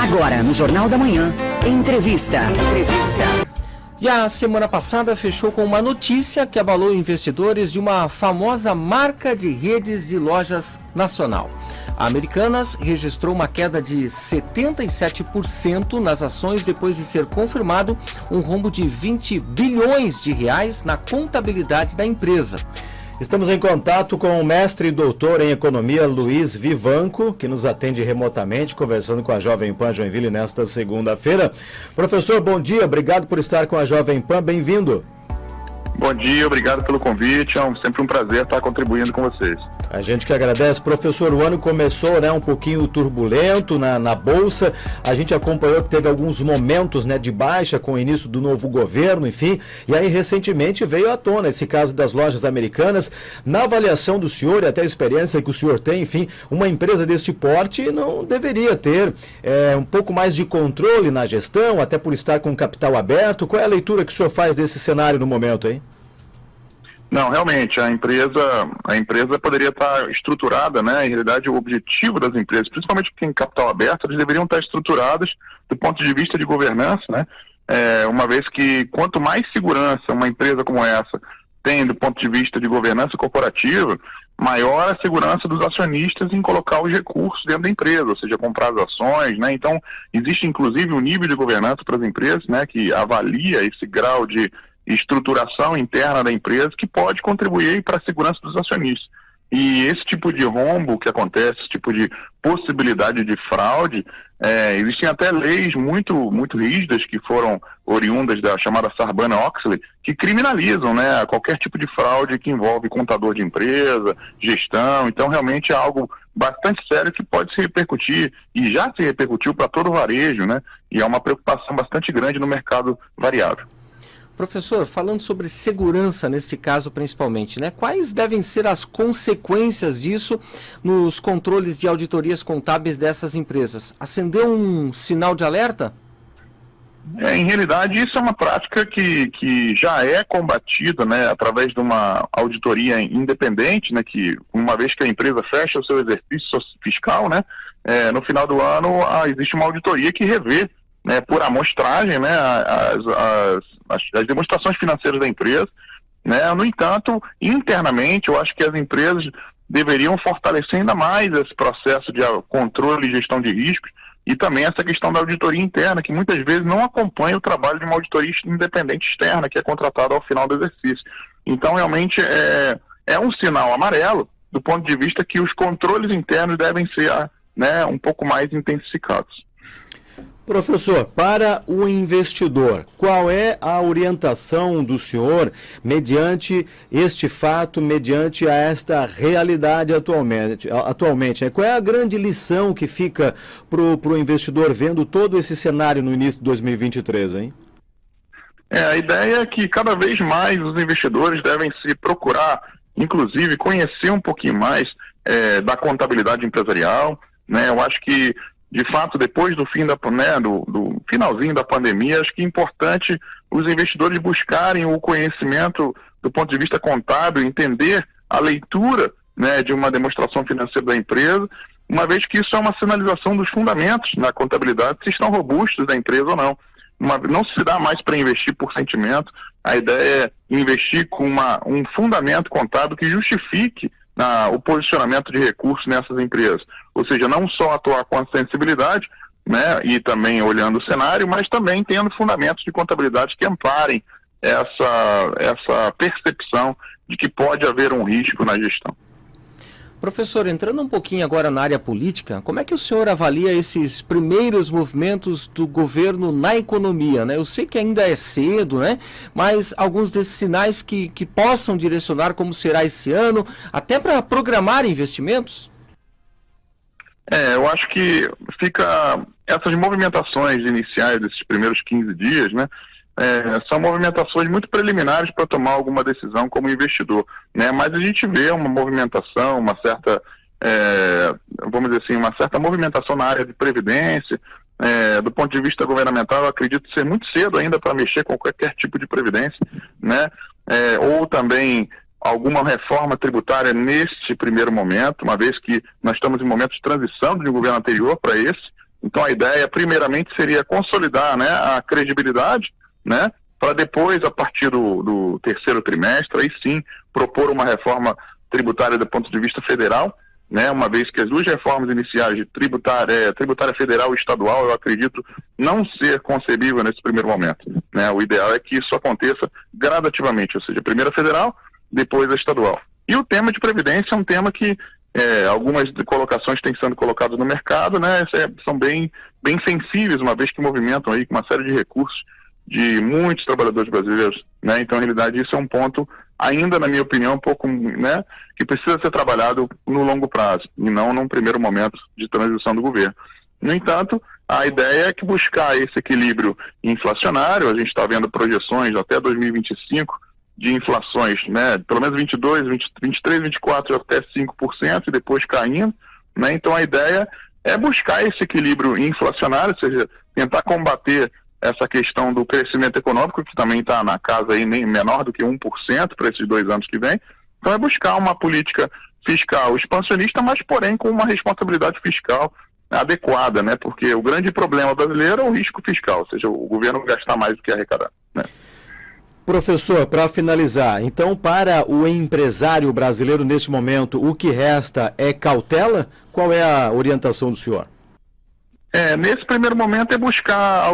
Agora, no Jornal da Manhã, entrevista. E a semana passada fechou com uma notícia que abalou investidores de uma famosa marca de redes de lojas nacional. A Americanas registrou uma queda de 77% nas ações depois de ser confirmado um rombo de 20 bilhões de reais na contabilidade da empresa. Estamos em contato com o mestre e doutor em economia Luiz Vivanco, que nos atende remotamente, conversando com a Jovem Pan Joinville nesta segunda-feira. Professor, bom dia, obrigado por estar com a Jovem Pan, bem-vindo. Bom dia, obrigado pelo convite, é sempre um prazer estar contribuindo com vocês. A gente que agradece. Professor, o ano começou um pouquinho turbulento na Bolsa, a gente acompanhou que teve alguns momentos de baixa com o início do novo governo, enfim, e aí recentemente veio à tona esse caso das lojas Americanas. Na avaliação do senhor e até a experiência que o senhor tem, enfim, uma empresa deste porte não deveria ter um pouco mais de controle na gestão, até por estar com capital aberto. Qual é a leitura que o senhor faz desse cenário no momento, hein? Não, realmente, a empresa poderia estar estruturada, em realidade o objetivo das empresas, principalmente que tem capital aberto, elas deveriam estar estruturadas do ponto de vista de governança, uma vez que quanto mais segurança uma empresa como essa tem do ponto de vista de governança corporativa, maior a segurança dos acionistas em colocar os recursos dentro da empresa, ou seja, comprar as ações, Então, existe inclusive um nível de governança para as empresas, que avalia esse grau de estruturação interna da empresa que pode contribuir para a segurança dos acionistas. E esse tipo de rombo que acontece, esse tipo de possibilidade de fraude, existem até leis muito, muito rígidas que foram oriundas da chamada Sarbanes-Oxley, que criminalizam qualquer tipo de fraude que envolve contador de empresa, gestão. Então, realmente é algo bastante sério que pode se repercutir, e já se repercutiu para todo o varejo, e é uma preocupação bastante grande no mercado variável. Professor, falando sobre segurança neste caso principalmente, quais devem ser as consequências disso nos controles de auditorias contábeis dessas empresas? Acendeu um sinal de alerta? Em realidade, isso é uma prática que já é combatida através de uma auditoria independente, que uma vez que a empresa fecha o seu exercício fiscal, no final do ano existe uma auditoria que revê por amostragem, as demonstrações financeiras da empresa, No entanto, internamente, eu acho que as empresas deveriam fortalecer ainda mais esse processo de controle e gestão de riscos, e também essa questão da auditoria interna, que muitas vezes não acompanha o trabalho de uma auditoria independente externa, que é contratada ao final do exercício. Então, realmente, é um sinal amarelo, do ponto de vista que os controles internos devem ser um pouco mais intensificados. Professor, para o investidor, qual é a orientação do senhor mediante este fato, mediante a esta realidade atualmente? Qual é a grande lição que fica para o investidor vendo todo esse cenário no início de 2023, hein? A ideia é que cada vez mais os investidores devem se procurar, inclusive, conhecer um pouquinho mais da contabilidade empresarial, Eu acho que de fato, depois do fim do finalzinho da pandemia, acho que é importante os investidores buscarem o conhecimento do ponto de vista contábil, entender a leitura de uma demonstração financeira da empresa, uma vez que isso é uma sinalização dos fundamentos na contabilidade, se estão robustos da empresa ou não. Não se dá mais para investir por sentimento, a ideia é investir com um fundamento contábil que justifique o posicionamento de recursos nessas empresas. Ou seja, não só atuar com a sensibilidade, e também olhando o cenário, mas também tendo fundamentos de contabilidade que amparem essa percepção de que pode haver um risco na gestão. Professor, entrando um pouquinho agora na área política, como é que o senhor avalia esses primeiros movimentos do governo na economia, Eu sei que ainda é cedo, mas alguns desses sinais que possam direcionar como será esse ano, até para programar investimentos? Eu acho que essas movimentações iniciais desses primeiros 15 dias, são movimentações muito preliminares para tomar alguma decisão como investidor, Mas a gente vê uma movimentação, uma certa, vamos dizer assim, uma certa movimentação na área de previdência. Do ponto de vista governamental, eu acredito ser muito cedo ainda para mexer com qualquer tipo de previdência, ou também alguma reforma tributária nesse primeiro momento, uma vez que nós estamos em momento de transição de um governo anterior para esse, Então a ideia, primeiramente, seria consolidar, né, a credibilidade, né, para depois, a partir do terceiro trimestre, aí sim, propor uma reforma tributária do ponto de vista federal, né, uma vez que as duas reformas iniciais de tributária federal e estadual, eu acredito não ser concebível nesse primeiro momento, né? O ideal é que isso aconteça gradativamente, ou seja, primeiro a federal, depois a estadual. E o tema de previdência é um tema que algumas colocações têm sendo colocadas no mercado, né, são bem sensíveis, uma vez que movimentam aí com uma série de recursos de muitos trabalhadores brasileiros, né? Então, na realidade, isso é um ponto ainda, na minha opinião, um pouco, né, que precisa ser trabalhado no longo prazo, e não num primeiro momento de transição do governo. No entanto, a ideia é que buscar esse equilíbrio inflacionário, a gente está vendo projeções até 2025 de inflações, né, pelo menos 22, 23, 24 até 5% e depois caindo, né? Então a ideia é buscar esse equilíbrio inflacionário, ou seja, tentar combater essa questão do crescimento econômico, que também está na casa aí nem menor do que 1% para esses 2 anos que vem. Então é buscar uma política fiscal expansionista, mas porém com uma responsabilidade fiscal adequada, né? Porque o grande problema brasileiro é o risco fiscal, ou seja, o governo gastar mais do que arrecadar, né? Professor, para finalizar, então para o empresário brasileiro neste momento, o que resta é cautela? Qual é a orientação do senhor? Nesse primeiro momento é buscar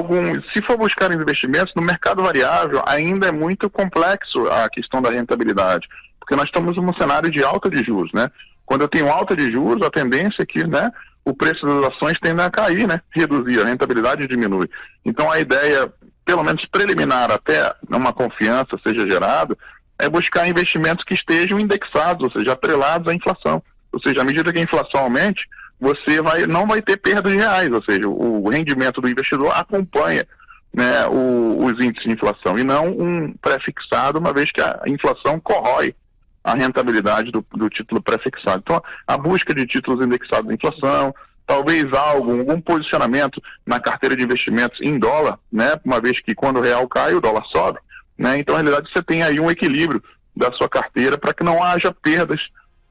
se for buscar investimentos no mercado variável, ainda é muito complexo a questão da rentabilidade, porque nós estamos num cenário de alta de juros, né? Quando eu tenho alta de juros, a tendência é que, né, o preço das ações tende a cair, né? Reduzir, a rentabilidade diminui. Então a ideia, pelo menos preliminar, até uma confiança seja gerada, é buscar investimentos que estejam indexados, ou seja, atrelados à inflação. Ou seja, à medida que a inflação aumente, você não vai ter perda de reais, ou seja, o rendimento do investidor acompanha, né, os índices de inflação, e não um pré-fixado, uma vez que a inflação corrói a rentabilidade do título pré-fixado. Então, a busca de títulos indexados à inflação, talvez algum posicionamento na carteira de investimentos em dólar, né, uma vez que quando o real cai, o dólar sobe, né? Então, na realidade, você tem aí um equilíbrio da sua carteira para que não haja perdas.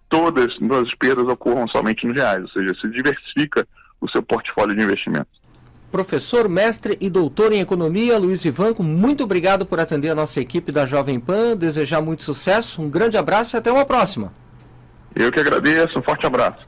Todas as perdas ocorram somente nos reais, ou seja, se diversifica o seu portfólio de investimentos. Professor, mestre e doutor em economia, Luiz Vivanco, muito obrigado por atender a nossa equipe da Jovem Pan, desejar muito sucesso, um grande abraço e até uma próxima. Eu que agradeço, um forte abraço.